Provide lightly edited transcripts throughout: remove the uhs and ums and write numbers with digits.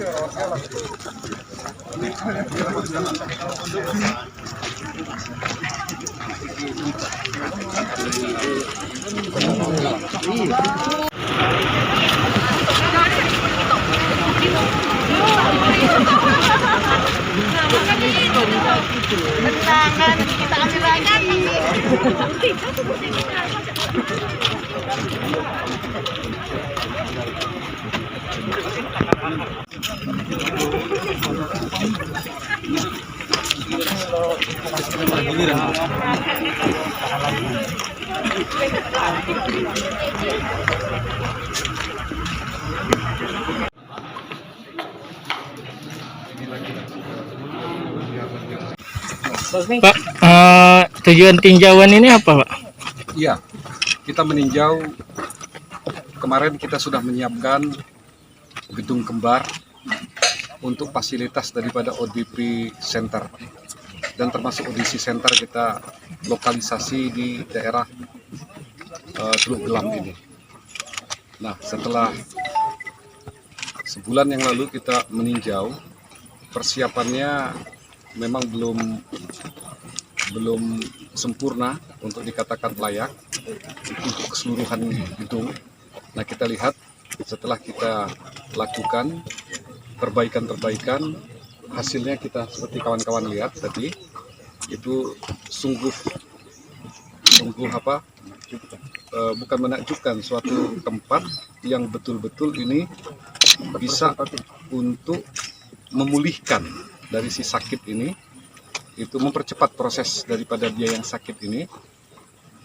Kita ambil lagi. Pak, tujuan tinjauan ini apa, Pak? Iya, kita meninjau. Kemarin kita sudah menyiapkan gedung kembar untuk fasilitas daripada ODP Center, dan termasuk ODC Center kita lokalisasi di daerah Teluk Gelam ini. Nah, setelah sebulan yang lalu kita meninjau, persiapannya memang belum sempurna untuk dikatakan layak untuk keseluruhan gedung. Nah, kita lihat setelah kita lakukan perbaikan, hasilnya kita seperti kawan-kawan lihat tadi, itu sungguh bukan menakjubkan, suatu tempat yang betul-betul ini bisa untuk memulihkan dari si sakit ini, itu mempercepat proses daripada dia yang sakit ini,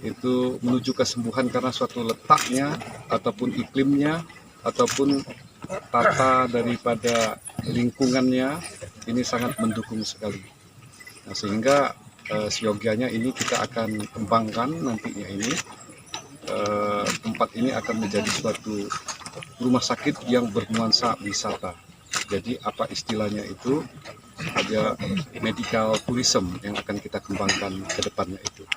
itu menuju kesembuhan, karena suatu letaknya ataupun iklimnya ataupun tata daripada lingkungannya ini sangat mendukung sekali. Nah, sehingga siogianya ini kita akan kembangkan nantinya ini, tempat ini akan menjadi suatu rumah sakit yang bernuansa wisata. Jadi apa istilahnya itu, ada medical tourism yang akan kita kembangkan ke depannya itu.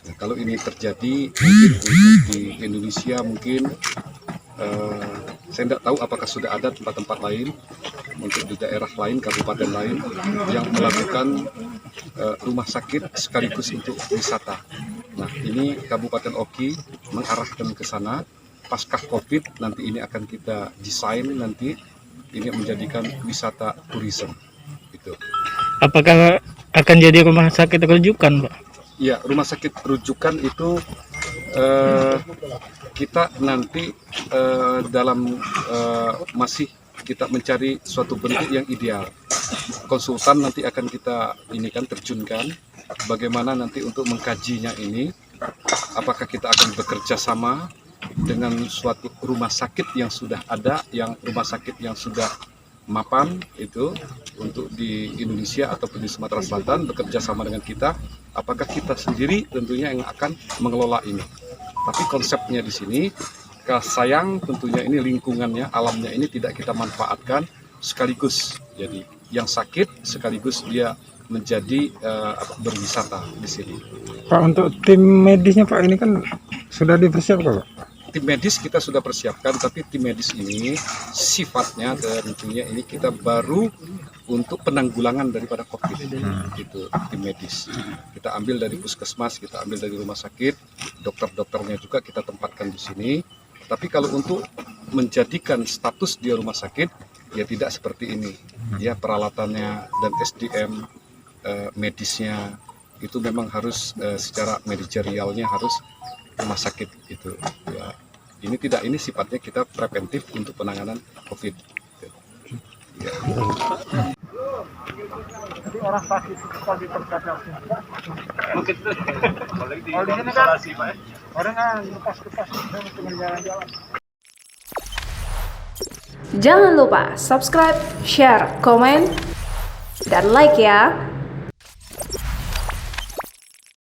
Nah, kalau ini terjadi mungkin untuk di Indonesia, mungkin saya tidak tahu apakah sudah ada tempat-tempat lain untuk di daerah lain, kabupaten lain yang melakukan rumah sakit sekaligus untuk wisata. Nah, ini Kabupaten Oki mengarahkan ke sana. Pasca COVID nanti ini akan kita desain, nanti ini menjadikan wisata tourism. Apakah akan jadi rumah sakit rujukan, Pak? Ya, rumah sakit rujukan itu kita nanti masih kita mencari suatu bentuk yang ideal. Konsultan nanti akan kita terjunkan bagaimana nanti untuk mengkajinya ini, apakah kita akan bekerja sama dengan suatu rumah sakit yang sudah ada, rumah sakit yang sudah mapan itu untuk di Indonesia ataupun di Sumatera Selatan, bekerja sama dengan kita, apakah kita sendiri tentunya yang akan mengelola ini. Tapi konsepnya di sini, sayang tentunya ini lingkungannya, alamnya ini tidak kita manfaatkan sekaligus. Jadi yang sakit sekaligus dia menjadi berwisata di sini. Pak, untuk tim medisnya Pak, ini kan sudah dipersiapkan, Pak? Tim medis kita sudah persiapkan, tapi tim medis ini sifatnya tentunya ini kita baru untuk penanggulangan daripada COVID. Itu tim medis. Kita ambil dari puskesmas, kita ambil dari rumah sakit, dokter-dokternya juga kita tempatkan di sini. Tapi kalau untuk menjadikan status dia rumah sakit, ya tidak seperti ini. Ya, peralatannya dan SDM medisnya itu memang harus secara manajerialnya harus rumah sakit gitu. Ya, ini sifatnya kita preventif untuk penanganan COVID. Ya. Jadi orang sakit itu kalau diperkatakan mungkin kalau di sini kan orang lepas-lepas untuk jalan-jalan. Jangan lupa subscribe, share, komen, dan like ya.